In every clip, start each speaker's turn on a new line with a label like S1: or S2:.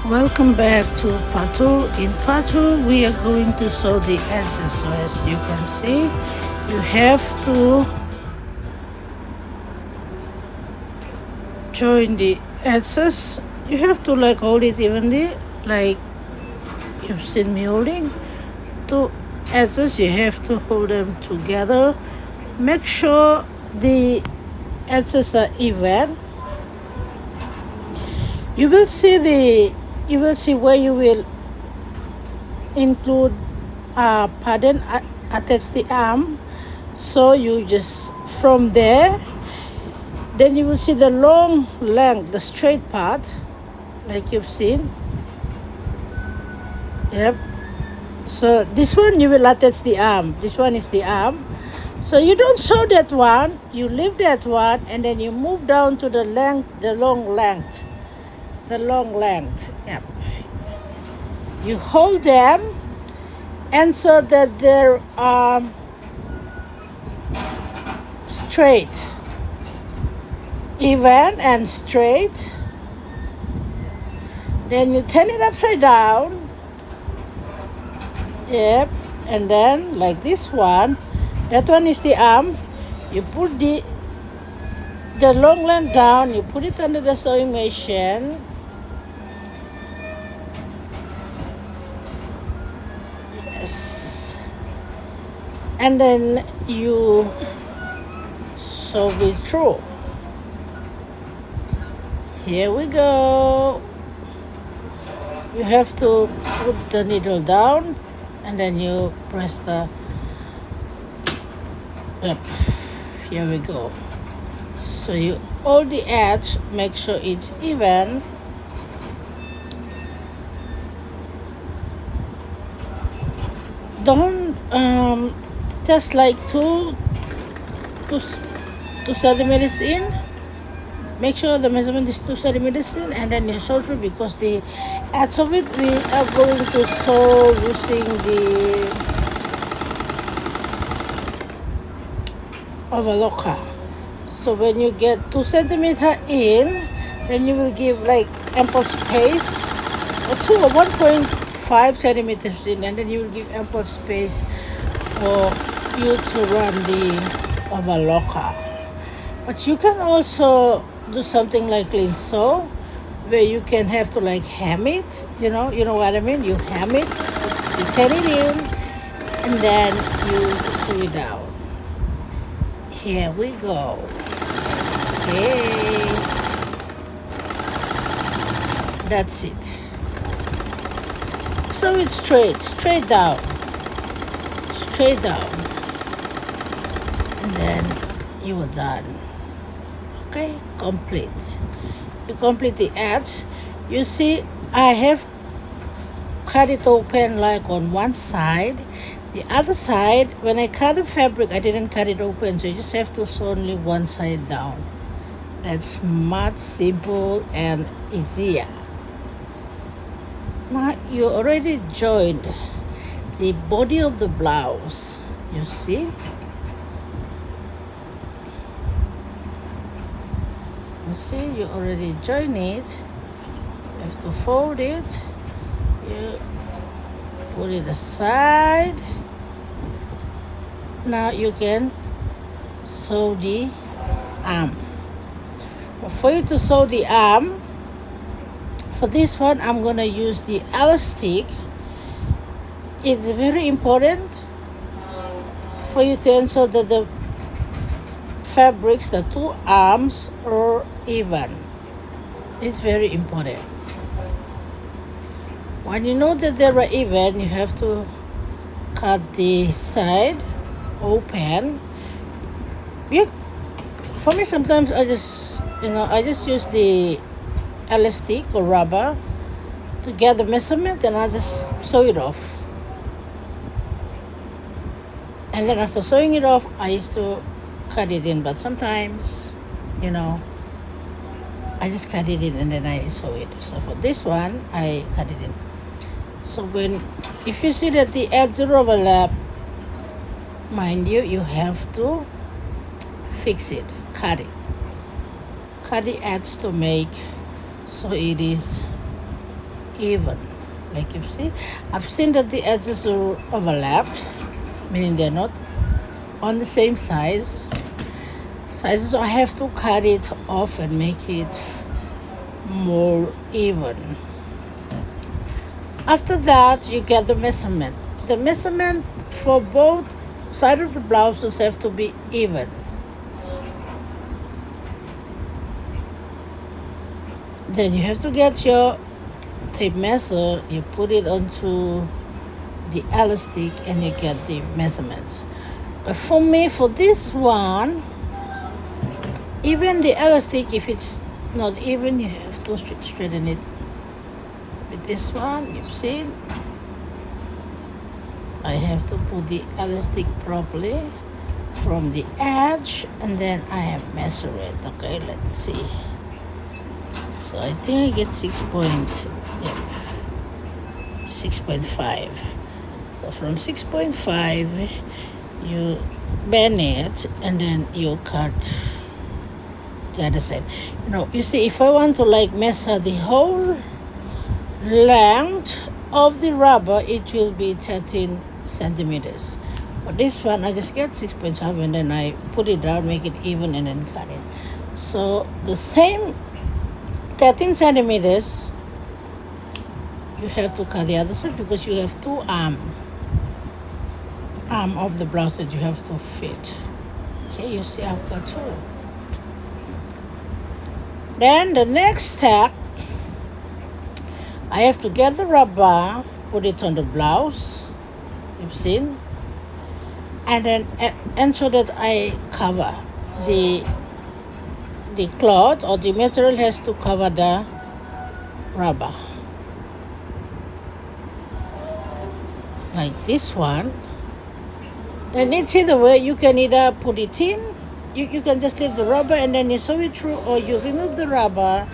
S1: Welcome back to part 2. In part 2, we are going to sew the edges. So as you can see, you have to join the edges. You have to hold it evenly, like you've seen me holding. Two edges, you have to hold them together. Make sure the edges are even. You will see where you will include pattern attach the arm. So you just from there, then you will see the long length, the straight part, like you've seen. Yep. So this one you will attach the arm. This one is the arm. So you don't sew that one, you leave that one, and then you move down to the length, the long length. Yep. You hold them, and so that they're straight, even and straight. Then you turn it upside down. Yep. And then like this one, that one is the arm. You put the long length down, you put it under the sewing machine. Yes. And then you sew it through. Here we go. You have to put the needle down, and then you press the up. Here we go. So you hold the edge, make sure it's even. Don't just like two centimeters in. Make sure the measurement is 2 centimeters in, and then you sew through, because the edge of it we are going to sew using the overlocker. So when you get 2 centimeter in, then you will give ample space, or 2 or 1.5 centimeters in, and then you will give ample space for you to run the overlocker. But you can also do something like clean sew, where you can have to hem it, you know what I mean. You hem it, you turn it in, and then you sew it down. Here we go. Okay, that's it. Sew it straight down, and then you are done. Okay, complete. You complete the edge. You see, I have cut it open on one side. The other side, when I cut the fabric, I didn't cut it open, so you just have to sew only one side down. That's much simple and easier. Now you already joined the body of the blouse. You see? You see, you already join it. You have to fold it. You put it aside. Now you can sew the arm. But for you to sew the arm, for this one I'm gonna use the elastic. It's very important for you to ensure that the fabrics, the two arms, are even. It's very important. When you know that they are even, you have to cut the side open. For me, sometimes I just use the elastic or rubber to get the measurement, and I just sew it off. And then after sewing it off, I used to cut it in. But sometimes, I just cut it in and then I sew it. So for this one, I cut it in. So if you see that the edges overlap, mind you, you have to fix it, cut the edge to make so it is even. Like you see, I've seen that the edges are overlapped, meaning they're not on the same sizes. So I have to cut it off and make it more even. After that, you get the measurement. The measurement for both sides of the blouses have to be even. Then you have to get your tape measure, you put it onto the elastic and you get the measurement. But for me, for this one, even the elastic, if it's not even, you have to straighten it. With this one, you've seen, I have to put the elastic properly from the edge and then I have measure it. Okay, let's see. So I think I get 6.5. So from 6.5, you bend it and then you cut the other side. You see, if I want to like measure the whole length of the rubber, it will be 13 centimeters. For this one, I just get 6.5 and then I put it down, make it even, and then cut it. So the same 13 centimeters, you have to cut the other side because you have two arm of the blouse that you have to fit. Okay, you see I've got two. Then the next step, I have to get the rubber, put it on the blouse, you've seen, and then ensure that I cover the cloth, or the material has to cover the rubber. Like this one. Then it's either way, you can either put it in, you can just leave the rubber and then you sew it through, or you remove the rubber,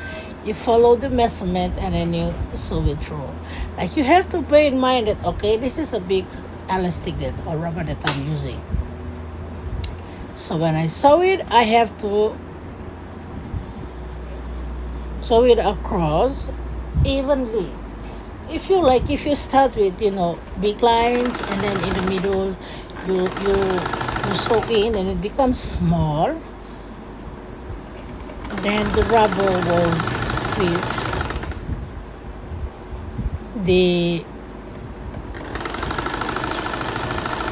S1: you follow the measurement and then you sew it through. Like you have to bear in mind that, okay, this is a big elastic or rubber that I'm using. So when I sew it, I have to sew it across evenly. If you start with big lines and then in the middle you sew in and it becomes small, then the rubber will fit the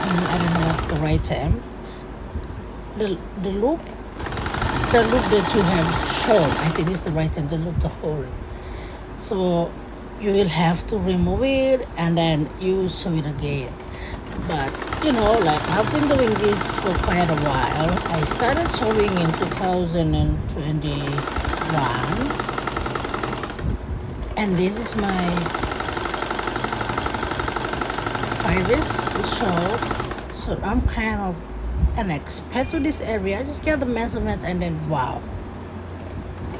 S1: I don't know what's the right term, the loop that you have shown. I think is the right term, the loop, the hole. So you will have to remove it and then you sew it again. But like I've been doing this for quite a while. I started sewing in 2021 and this is my 5 years to sew. So I'm kind of an expert to this area. I just get the measurement and then wow,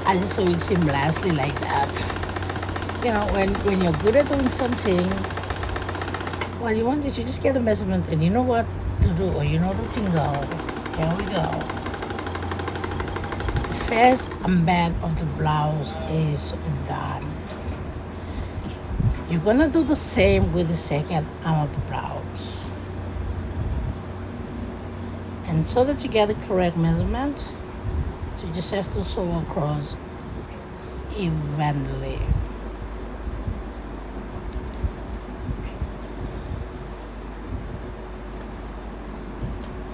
S1: I just sew it seamlessly like that. When you're good at doing something, what you want is you just get the measurement and you know what to do, or you know the thing go. Here we go. The first armband of the blouse is done. You're gonna do the same with the second arm of the blouse. And so that you get the correct measurement, you just have to sew across evenly.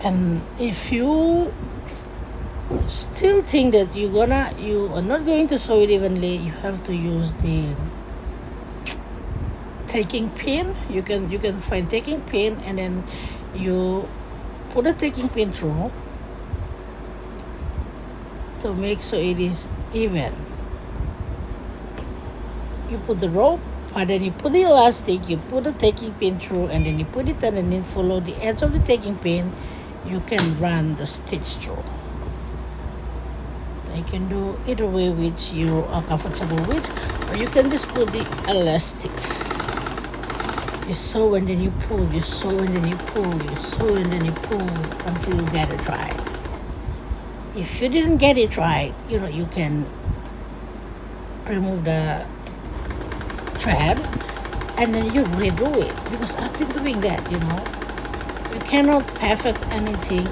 S1: And if you still think that you are not going to sew it evenly, you have to use the taking pin. You can find taking pin and then you put a taking pin through to make so it is even. You put the rope, and then you put the elastic, you put the taking pin through, and then you put it underneath, follow the edge of the taking pin. You can run the stitch through. You can do either way which you are comfortable with, or you can just put the elastic. You sew and then you pull, you sew and then you pull, you sew and then you pull until you get it right. If you didn't get it right, you can remove the thread, and then you redo it, because I've been doing that, You cannot perfect anything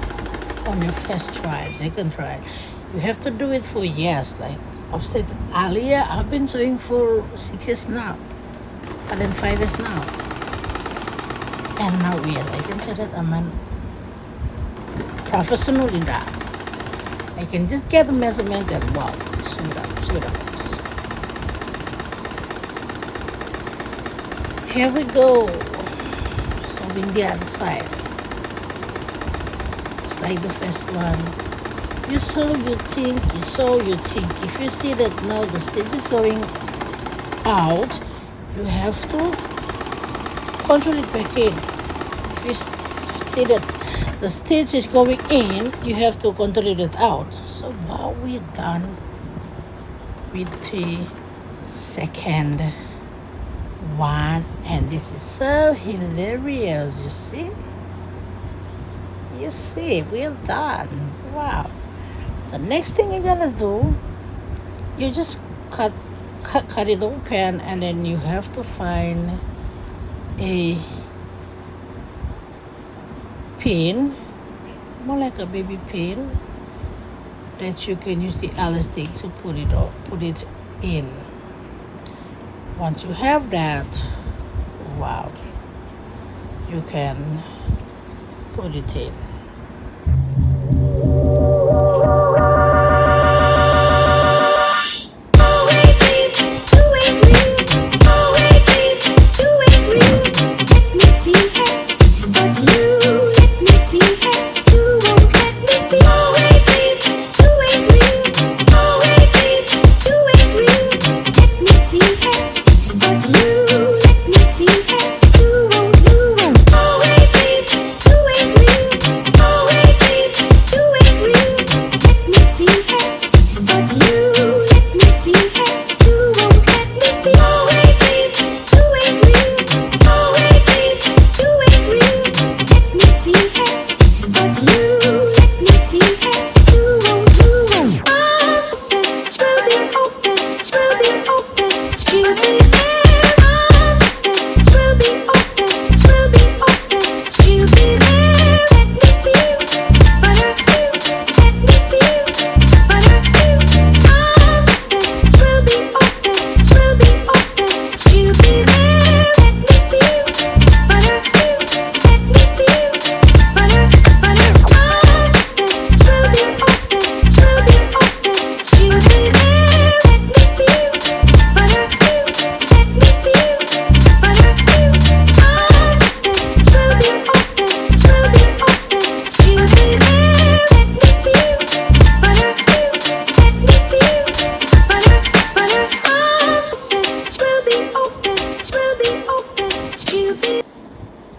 S1: on your first try, second try. You have to do it for years. Like I've stated earlier, I've been sewing for 6 years now, but then 5 years now. And now, yes, I can say that I'm a professional in that. I can just get a measurement and wow, sew it up. Here we go. Sewing the other side. It's like the first one. You sew, you think, you sew, you think. If you see that now the stitch is going out, you have to control it back in. If you see that the stitch is going in, you have to control it out. So now we're done with the second one, and this is so hilarious. You see, we're done. Wow. The next thing you're gonna do, you just cut it open, and then you have to find a pin, more like a baby pin, that you can use the elastic to put it in. Once you have that, wow, you can put it in.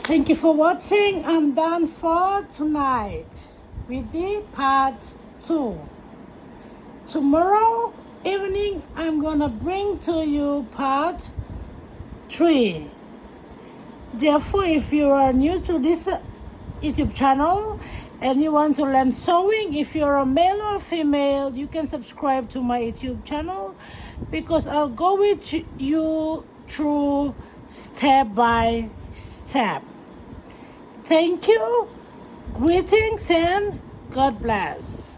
S1: Thank you for watching. I'm done for tonight with the part 2. Tomorrow evening I'm gonna bring to you part 3. Therefore, if you are new to this YouTube channel and you want to learn sewing, if you're a male or female, you can subscribe to my YouTube channel, because I'll go with you through step by step. Thank you, greetings, and God bless.